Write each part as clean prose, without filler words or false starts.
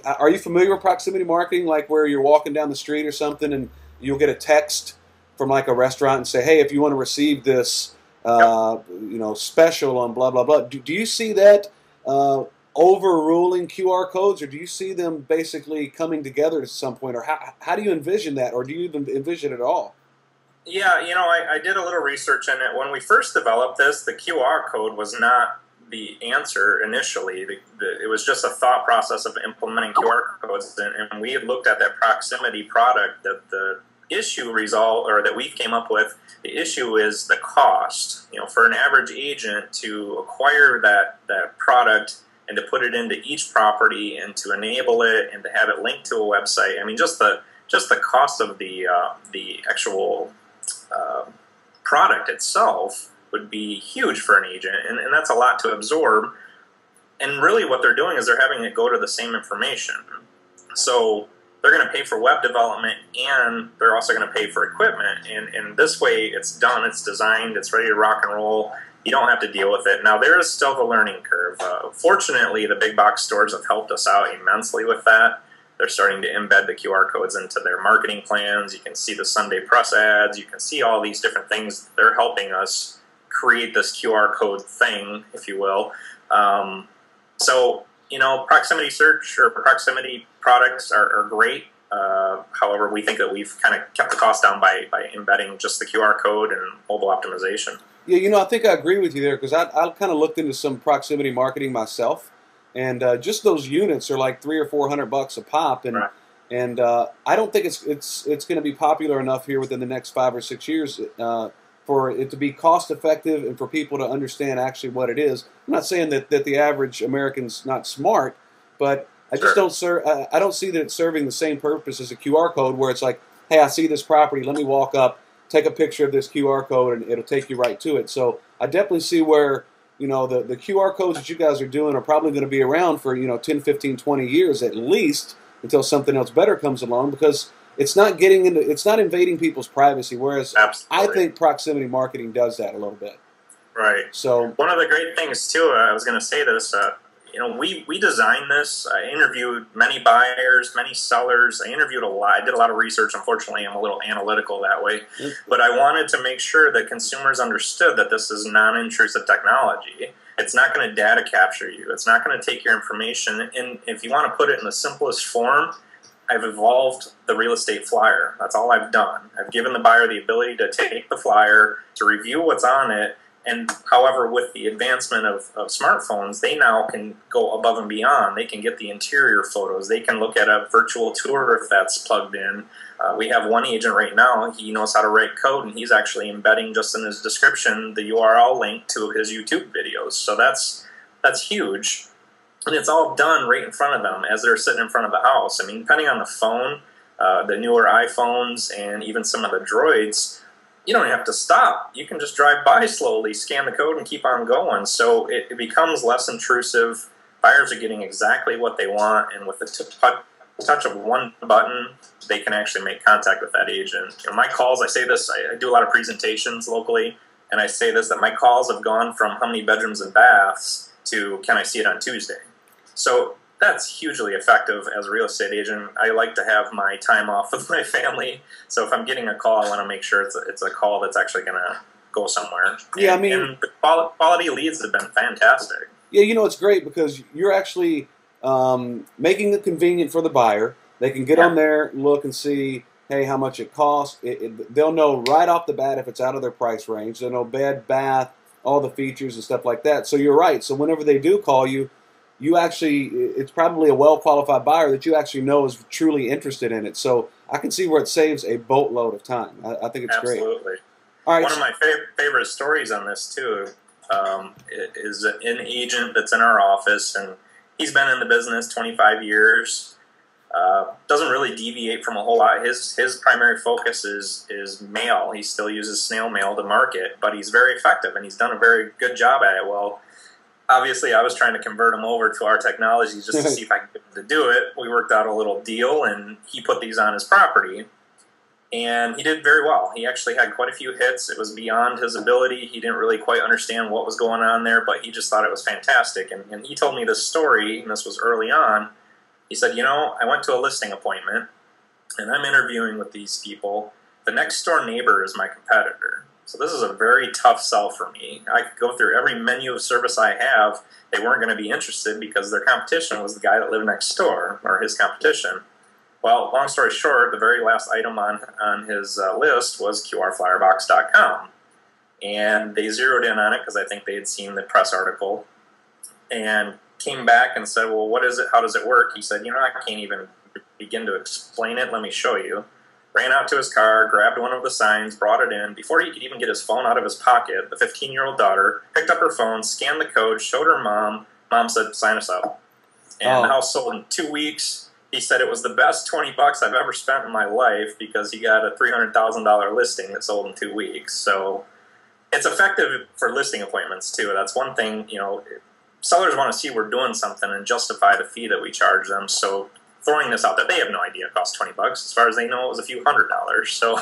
Are you familiar with proximity marketing, like where you're walking down the street or something and you'll get a text from like a restaurant and say, hey, if you want to receive this, Yep. special on blah, blah, blah. Do you see that overruling QR codes, or do you see them basically coming together at some point, or how do you envision that, or do you even envision it at all? Yeah, I did a little research in it. When we first developed this, the QR code was not the answer initially. It was just a thought process of implementing QR codes, and we had looked at that proximity product. That the issue result, or that we came up with, the issue is the cost. For an average agent to acquire that product and to put it into each property and to enable it and to have it linked to a website. I mean, just the cost of the actual product itself would be huge for an agent, and that's a lot to absorb. And really what they're doing is they're having it go to the same information. So they're going to pay for web development, and they're also going to pay for equipment. And this way it's done, it's designed, it's ready to rock and roll. You don't have to deal with it. Now, there is still the learning curve. Fortunately, the big box stores have helped us out immensely with that. They're starting to embed the QR codes into their marketing plans. You can see the Sunday press ads. You can see all these different things. They're helping us create this QR code thing, if you will. So, proximity search or proximity products are great. However, we think that we've kind of kept the cost down by embedding just the QR code and mobile optimization. Yeah, I think I agree with you there, because I kind of looked into some proximity marketing myself. And just those units are like $300 or $400 a pop, and Right. I don't think it's going to be popular enough here within the next 5 or 6 years for it to be cost effective and for people to understand actually what it is. I'm not saying that the average American's not smart, but I just I don't see that it's serving the same purpose as a QR code, where it's like, hey, I see this property, let me walk up, take a picture of this QR code, and it'll take you right to it. So I definitely see where the QR codes that you guys are doing are probably going to be around for 10, 15, 20 years at least, until something else better comes along, because it's not invading people's privacy, whereas I Absolutely. think proximity marketing does that a little bit. Right. So One of the great things too, I was going to say this. We designed this. I interviewed many buyers, many sellers. I interviewed a lot. I did a lot of research. Unfortunately, I'm a little analytical that way, but I wanted to make sure that consumers understood that this is non-intrusive technology. It's not going to data capture you. It's not going to take your information. And if you want to put it in the simplest form, I've evolved the real estate flyer. That's all I've done. I've given the buyer the ability to take the flyer, to review what's on it, and however, with the advancement of smartphones, they now can go above and beyond. They can get the interior photos. They can look at a virtual tour if that's plugged in. We have one agent right now, he knows how to write code, and he's actually embedding just in his description the URL link to his YouTube videos. So that's huge. And it's all done right in front of them as they're sitting in front of the house. I mean, depending on the phone, the newer iPhones, and even some of the Droids, you don't have to stop. You can just drive by slowly, scan the code, and keep on going. So it becomes less intrusive. Buyers are getting exactly what they want, and with the touch of one button, they can actually make contact with that agent. My calls, I say this, I do a lot of presentations locally, and I say this, that my calls have gone from how many bedrooms and baths to can I see it on Tuesday? So that's hugely effective as a real estate agent. I like to have my time off with my family. So if I'm getting a call, I want to make sure it's a call that's actually going to go somewhere. yeah, And the quality leads have been fantastic. yeah, it's great because you're actually making it convenient for the buyer. They can get on there, look and see, hey, how much it costs. They'll know right off the bat if it's out of their price range. They'll know bed, bath, all the features and stuff like that. So you're right. So whenever they do call you, it's probably a well-qualified buyer that you actually know is truly interested in it. So I can see where it saves a boatload of time. I think it's great. Absolutely. All right. One of my favorite stories on this, too, is an agent that's in our office, and he's been in the business 25 years. Doesn't really deviate from a whole lot. His primary focus is mail. He still uses snail mail to market, but he's very effective, and he's done a very good job at it. Well, obviously, I was trying to convert him over to our technology just to see if I could get him to do it. We worked out a little deal, and he put these on his property. And he did very well. He actually had quite a few hits. It was beyond his ability. He didn't really quite understand what was going on there, but he just thought it was fantastic. And he told me this story, and this was early on. He said, I went to a listing appointment, and I'm interviewing with these people. The next door neighbor is my competitor. So this is a very tough sell for me. I could go through every menu of service I have. They weren't going to be interested because their competition was the guy that lived next door, or his competition. Well, long story short, the very last item on his list was QRFlyerbox.com. And they zeroed in on it because I think they had seen the press article and came back and said, well, what is it? How does it work? He said, I can't even begin to explain it. Let me show you. Ran out to his car, grabbed one of the signs, brought it in. Before he could even get his phone out of his pocket, the 15-year-old daughter picked up her phone, scanned the code, showed her mom. Mom said, sign us up. And the house sold in 2 weeks. He said it was the best $20 I've ever spent in my life because he got a $300,000 listing that sold in 2 weeks. So it's effective for listing appointments, too. That's one thing, sellers want to see we're doing something and justify the fee that we charge them. So throwing this out there, they have no idea it costs $20. As far as they know, it was a few $100s. So,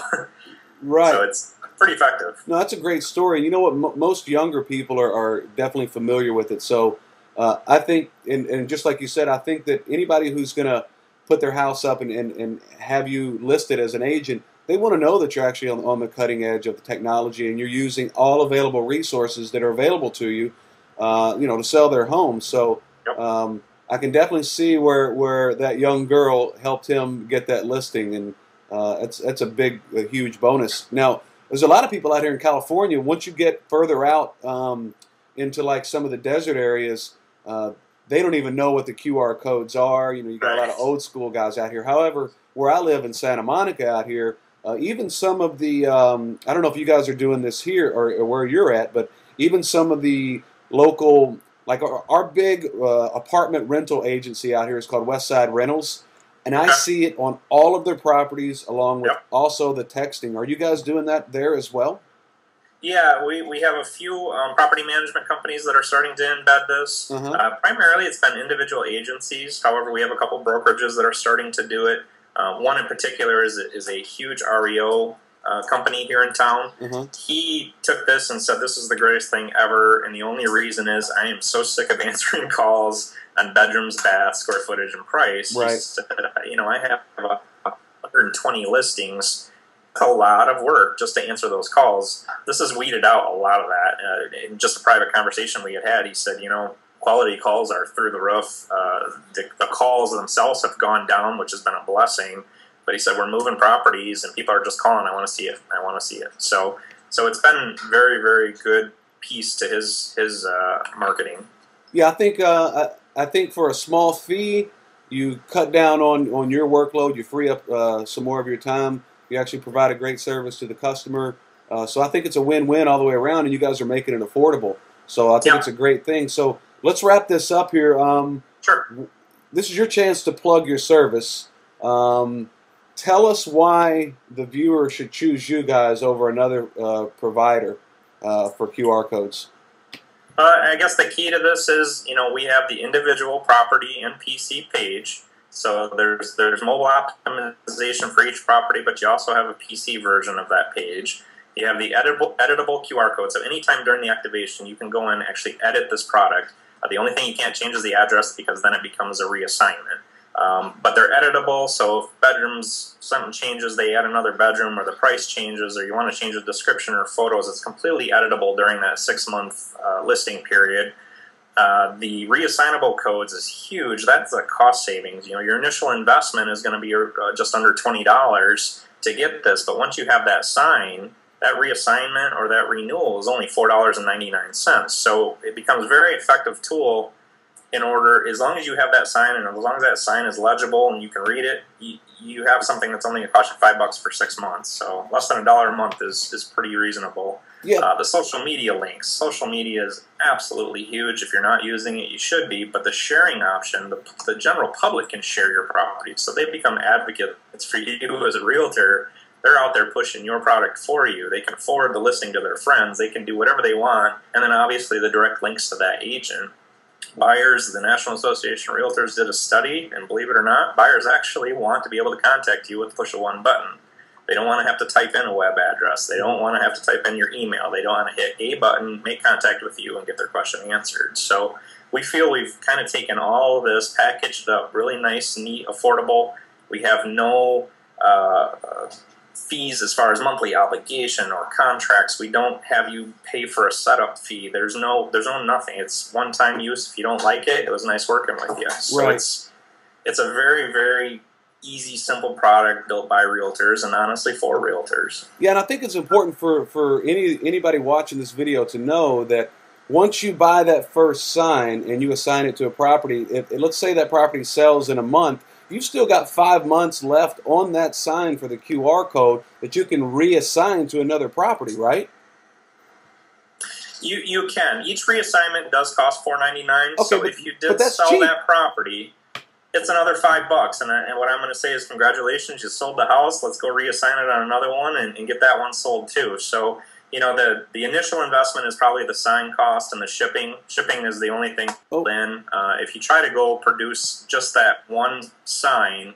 right. So it's pretty effective. No, that's a great story. You know what? Most younger people are definitely familiar with it. So I think, and just like you said, I think that anybody who's going to put their house up and have you listed as an agent, they want to know that you're actually on the cutting edge of the technology and you're using all available resources that are available to you, to sell their home. So yep. I can definitely see where that young girl helped him get that listing, and that's a huge bonus. Now, there's a lot of people out here in California. Once you get further out into like some of the desert areas, they don't even know what the QR codes are. You got a lot of old school guys out here. However, where I live in Santa Monica out here, even some of the I don't know if you guys are doing this here or where you're at, but even some of the local, like our big apartment rental agency out here is called Westside Rentals, and I see it on all of their properties along with also the texting. Are you guys doing that there as well? Yeah, we have a few property management companies that are starting to embed this. Primarily, it's been individual agencies. However, we have a couple brokerages that are starting to do it. One in particular is a huge REO company here in town. He took this and said, this is the greatest thing ever, and the only reason is I am so sick of answering calls on bedrooms, baths, square footage, and price. Right. He said, I have 120 listings. A lot of work just to answer those calls. This has weeded out a lot of that. In just a private conversation we had, he said, quality calls are through the roof. The calls themselves have gone down, which has been a blessing. But he said, we're moving properties, and people are just calling, I want to see it, I want to see it. So it's been very, very good piece to his marketing. Yeah, I think for a small fee, you cut down on your workload, you free up some more of your time. You actually provide a great service to the customer. So I think it's a win-win all the way around, and you guys are making it affordable. So I think it's a great thing. So let's wrap this up here. Sure. This is your chance to plug your service. Tell us why the viewer should choose you guys over another provider for QR codes. I guess the key to this is, we have the individual property and PC page. So there's mobile optimization for each property, but you also have a PC version of that page. You have the editable QR code. So anytime during the activation, you can go in and actually edit this product. The only thing you can't change is the address because then it becomes a reassignment. But they're editable, so if bedrooms, something changes, they add another bedroom, or the price changes, or you want to change the description or photos, it's completely editable during that 6-month listing period. The reassignable codes is huge. That's a cost savings. Your initial investment is going to be just under $20 to get this, but once you have that sign, that reassignment or that renewal is only $4.99. So it becomes a very effective tool in order, as long as you have that sign and as long as that sign is legible and you can read it, you have something that's only going to cost you $5 for 6 months. So less than $1 a month is pretty reasonable. Yeah. The social media links. Social media is absolutely huge. If you're not using it, you should be. But the sharing option, the general public can share your property. So they become advocates for you as a realtor. They're out there pushing your product for you. They can forward the listing to their friends. They can do whatever they want. And then obviously the direct links to that agent. Buyers, the National Association of Realtors did a study, and believe it or not, buyers actually want to be able to contact you with push of one button. They don't want to have to type in a web address. They don't want to have to type in your email. They don't want to hit a button, make contact with you, and get their question answered. So we feel we've kind of taken all of this, packaged up really nice, neat, affordable. We have no fees as far as monthly obligation or contracts. We don't have you pay for a setup fee. There's no nothing. It's one-time use. If you don't like it, it was nice working with you. So right. It's a very, very easy, simple product built by realtors and honestly for realtors. Yeah, and I think it's important for anybody watching this video to know that once you buy that first sign and you assign it to a property, let's say that property sells in a month, you've still got 5 months left on that sign for the QR code that you can reassign to another property, right? You can. Each reassignment does cost $4.99. Okay, so if you did sell cheap. that property, it's another $5. And what I'm going to say is congratulations, you sold the house. Let's go reassign it on another one and get that one sold too. So, the initial investment is probably the sign cost and the shipping. Shipping is the only thing. Then if you try to go produce just that one sign,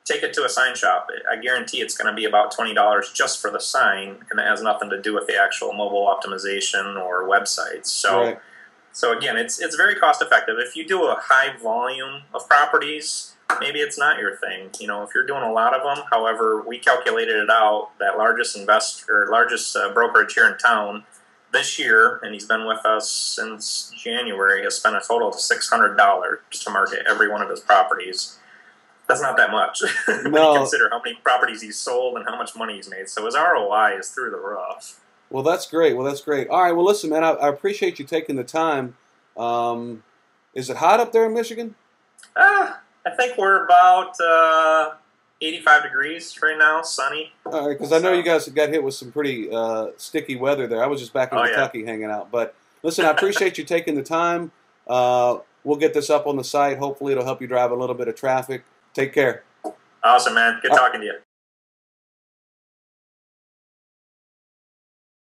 take it to a sign shop. I guarantee it's going to be about $20 just for the sign, and it has nothing to do with the actual mobile optimization or websites. So, right. So again, it's very cost effective. If you do a high volume of properties, maybe it's not your thing. If you're doing a lot of them, however, we calculated it out. That largest brokerage here in town this year, and he's been with us since January, has spent a total of $600 to market every one of his properties. That's not that much when you consider how many properties he's sold and how much money he's made. So his ROI is through the roof. Well, that's great. All right. Well, listen, man, I appreciate you taking the time. Is it hot up there in Michigan? I think we're about 85 degrees right now, sunny. All right, because I know you guys got hit with some pretty sticky weather there. I was just back in Kentucky hanging out. But listen, I appreciate you taking the time. We'll get this up on the site. Hopefully it'll help you drive a little bit of traffic. Take care. Awesome, man. Good talking to you.